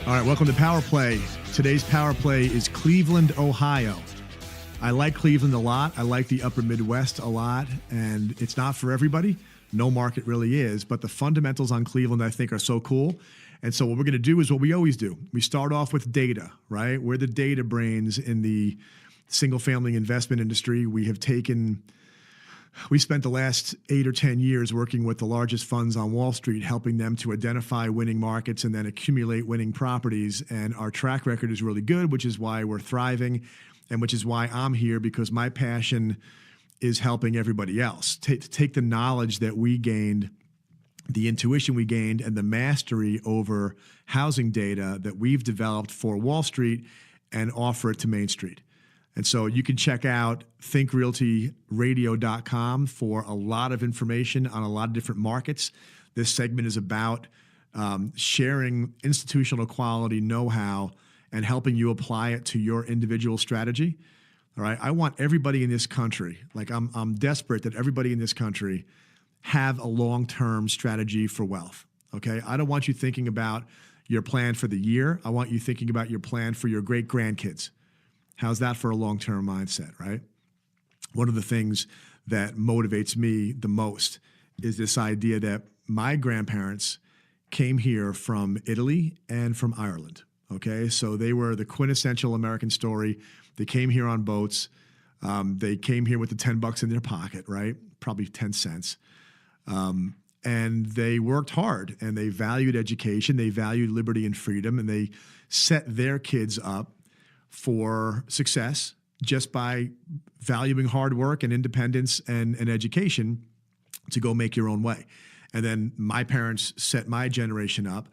All right, welcome to Power Play. Today's Power Play is Cleveland, Ohio. I like Cleveland a lot. I like the upper Midwest a lot, and it's not for everybody. No market really is, but the fundamentals on Cleveland, I think, are so cool. And so what we're going to do is what we always do. We start off with data, right? We're the data brains in the single-family investment industry. We spent the last 8 or 10 years working with the largest funds on Wall Street, helping them to identify winning markets and then accumulate winning properties. And our track record is really good, which is why we're thriving and which is why I'm here, because my passion is helping everybody else. Take the knowledge that we gained, the intuition we gained, and the mastery over housing data that we've developed for Wall Street and offer it to Main Street. And so you can check out thinkrealtyradio.com for a lot of information on a lot of different markets. This segment is about sharing institutional quality know-how and helping you apply it to your individual strategy. All right, I want everybody in this country, like I'm desperate that everybody in this country have a long-term strategy for wealth. Okay, I don't want you thinking about your plan for the year. I want you thinking about your plan for your great grandkids. How's that for a long-term mindset, right? One of the things that motivates me the most is this idea that my grandparents came here from Italy and from Ireland, okay? So they were the quintessential American story. They came here on boats. They came here with the $10 in their pocket, right? Probably 10 cents. And they worked hard, and they valued education. They valued liberty and freedom, and they set their kids up for success just by valuing hard work and independence and education to go make your own way. And then my parents set my generation up.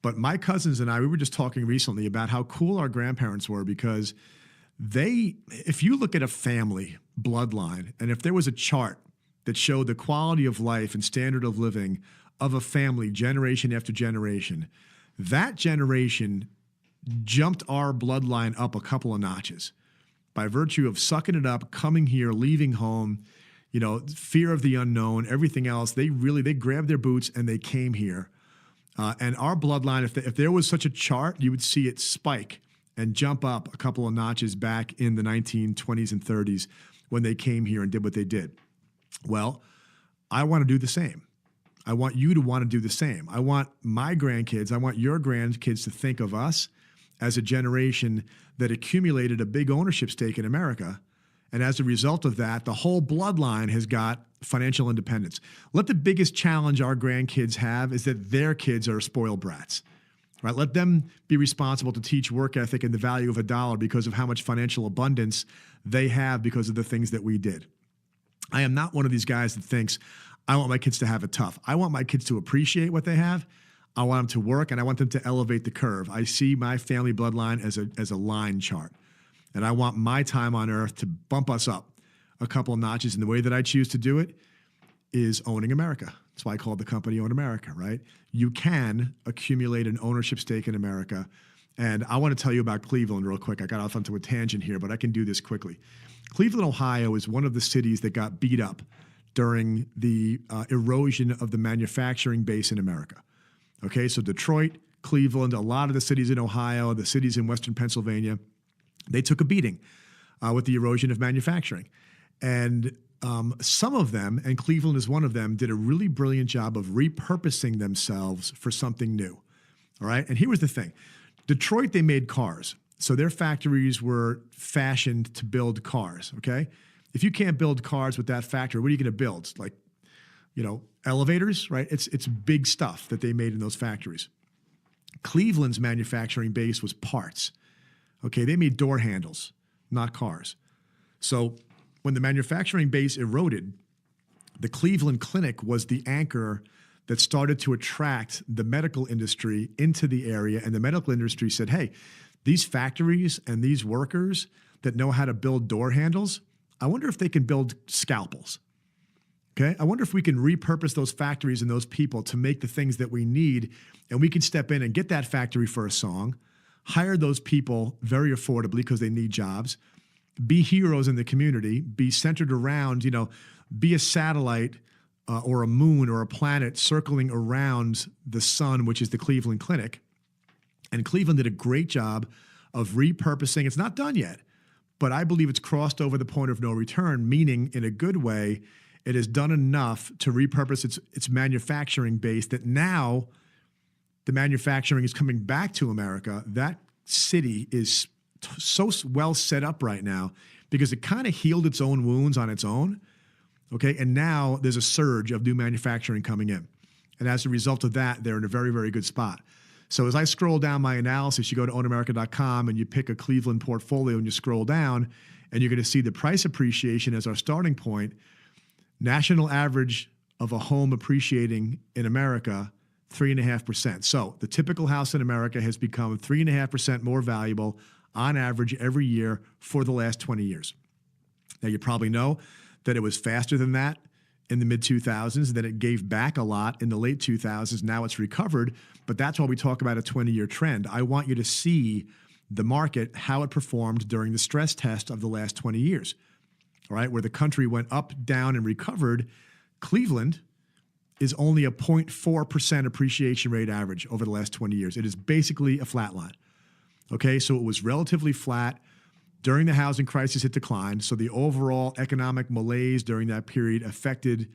But my cousins and I, we were just talking recently about how cool our grandparents were, because if you look at a family bloodline, and if there was a chart that showed the quality of life and standard of living of a family generation after generation, that generation jumped our bloodline up a couple of notches by virtue of sucking it up, coming here, leaving home, fear of the unknown, everything else. They grabbed their boots and they came here. And our bloodline, if there was such a chart, you would see it spike and jump up a couple of notches back in the 1920s and 30s when they came here and did what they did. Well, I want to do the same. I want you to want to do the same. I want my grandkids, I want your grandkids to think of us as a generation that accumulated a big ownership stake in America. And as a result of that, the whole bloodline has got financial independence. The biggest challenge our grandkids have is that their kids are spoiled brats, right? Let them be responsible to teach work ethic and the value of a dollar because of how much financial abundance they have because of the things that we did. I am not one of these guys that thinks, I want my kids to have it tough. I want my kids to appreciate what they have. I want them to work, and I want them to elevate the curve. I see my family bloodline as a line chart, and I want my time on earth to bump us up a couple of notches. And the way that I choose to do it is owning America. That's why I call the company Own America, right? You can accumulate an ownership stake in America. And I want to tell you about Cleveland real quick. I got off onto a tangent here, but I can do this quickly. Cleveland, Ohio is one of the cities that got beat up during the erosion of the manufacturing base in America. Okay, so Detroit, Cleveland, a lot of the cities in Ohio, the cities in Western Pennsylvania, they took a beating with the erosion of manufacturing. And some of them, and Cleveland is one of them, did a really brilliant job of repurposing themselves for something new. All right, and here was the thing. Detroit, they made cars. So their factories were fashioned to build cars, okay? If you can't build cars with that factory, what are you going to build? Like, elevators, right? It's big stuff that they made in those factories. Cleveland's manufacturing base was parts. Okay, they made door handles, not cars. So when the manufacturing base eroded, the Cleveland Clinic was the anchor that started to attract the medical industry into the area. And the medical industry said, hey, these factories and these workers that know how to build door handles, I wonder if they can build scalpels. Okay, I wonder if we can repurpose those factories and those people to make the things that we need, and we can step in and get that factory for a song, hire those people very affordably because they need jobs, be heroes in the community, be centered around, be a satellite or a moon or a planet circling around the sun, which is the Cleveland Clinic, And Cleveland did a great job of repurposing. It's not done yet, but I believe it's crossed over the point of no return, meaning in a good way, it has done enough to repurpose its manufacturing base that now the manufacturing is coming back to America. That city is so well set up right now because it kind of healed its own wounds on its own, okay? And now there's a surge of new manufacturing coming in. And as a result of that, they're in a very, very good spot. So as I scroll down my analysis, you go to ownamerica.com and you pick a Cleveland portfolio and you scroll down and you're going to see the price appreciation as our starting point. National average of a home appreciating in America, 3.5%. So the typical house in America has become 3.5% more valuable on average every year for the last 20 years. Now, you probably know that it was faster than that in the mid-2000s, then it gave back a lot in the late 2000s. Now it's recovered, but that's why we talk about a 20-year trend. I want you to see the market, how it performed during the stress test of the last 20 years, all right, where the country went up, down, and recovered. Cleveland is only a 0.4% appreciation rate average over the last 20 years. It is basically a flat line, okay? So it was relatively flat. During the housing crisis, it declined. So the overall economic malaise during that period affected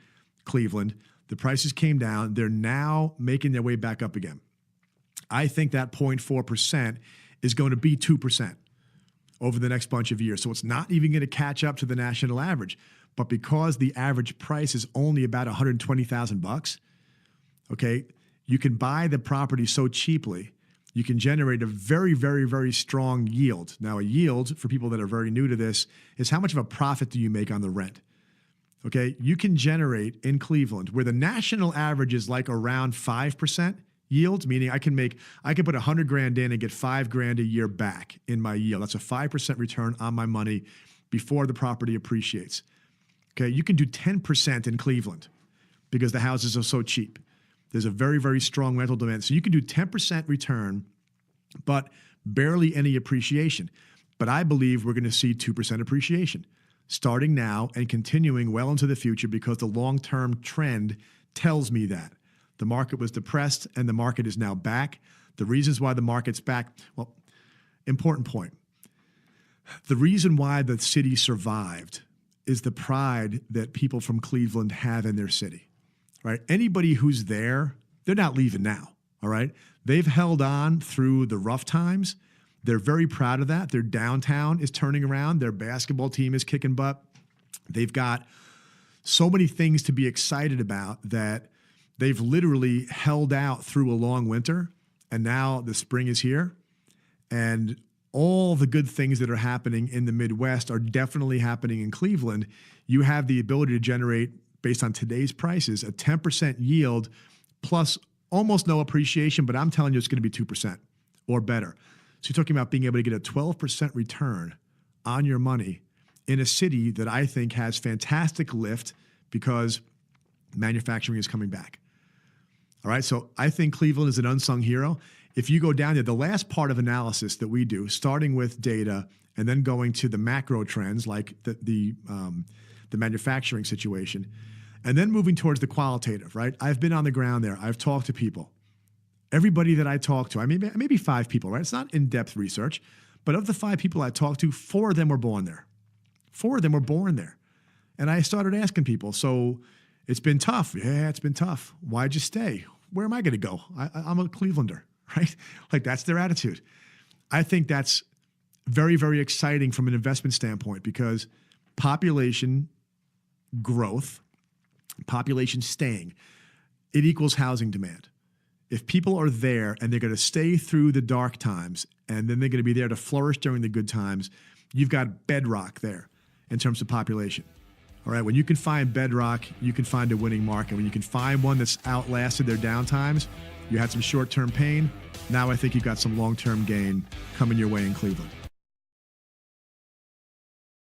Cleveland. The prices came down. They're now making their way back up again. I think that 0.4% is going to be 2% over the next bunch of years. So it's not even going to catch up to the national average. But because the average price is only about $120,000, okay, you can buy the property so cheaply. You can generate a very, very, very strong yield. Now, a yield, for people that are very new to this, is how much of a profit do you make on the rent? Okay, you can generate in Cleveland, where the national average is like around 5% yield, meaning I can put $100,000 in and get $5,000 a year back in my yield. That's a 5% return on my money before the property appreciates. Okay, you can do 10% in Cleveland because the houses are so cheap. There's a very, very strong rental demand. So you can do 10% return, but barely any appreciation. But I believe we're going to see 2% appreciation starting now and continuing well into the future because the long-term trend tells me that. The market was depressed and the market is now back. The reasons why the market's back, well, important point. The reason why the city survived is the pride that people from Cleveland have in their city. Right? Anybody who's there, they're not leaving now, all right? They've held on through the rough times. They're very proud of that. Their downtown is turning around. Their basketball team is kicking butt. They've got so many things to be excited about that they've literally held out through a long winter, and now the spring is here. And all the good things that are happening in the Midwest are definitely happening in Cleveland. You have the ability to generate, based on today's prices, a 10% yield plus almost no appreciation, but I'm telling you it's going to be 2% or better. So you're talking about being able to get a 12% return on your money in a city that I think has fantastic lift because manufacturing is coming back. All right, so I think Cleveland is an unsung hero. If you go down there, the last part of analysis that we do, starting with data and then going to the macro trends like the manufacturing situation, and then moving towards the qualitative, right? I've been on the ground there. I've talked to people. Everybody that I talk to, maybe 5 people, right? It's not in-depth research, but of the 5 people I talked to, 4 of them were born there. 4 of them were born there. And I started asking people, so it's been tough. Yeah, it's been tough. Why'd you stay? Where am I going to go? I'm a Clevelander, right? Like that's their attitude. I think that's very, very exciting from an investment standpoint because population growth, population staying, it equals housing demand. If people are there and they're going to stay through the dark times and then they're going to be there to flourish during the good times, you've got bedrock there in terms of population. All right, when you can find bedrock, you can find a winning market. When you can find one that's outlasted their downtimes, you had some short-term pain. Now I think you've got some long-term gain coming your way in Cleveland.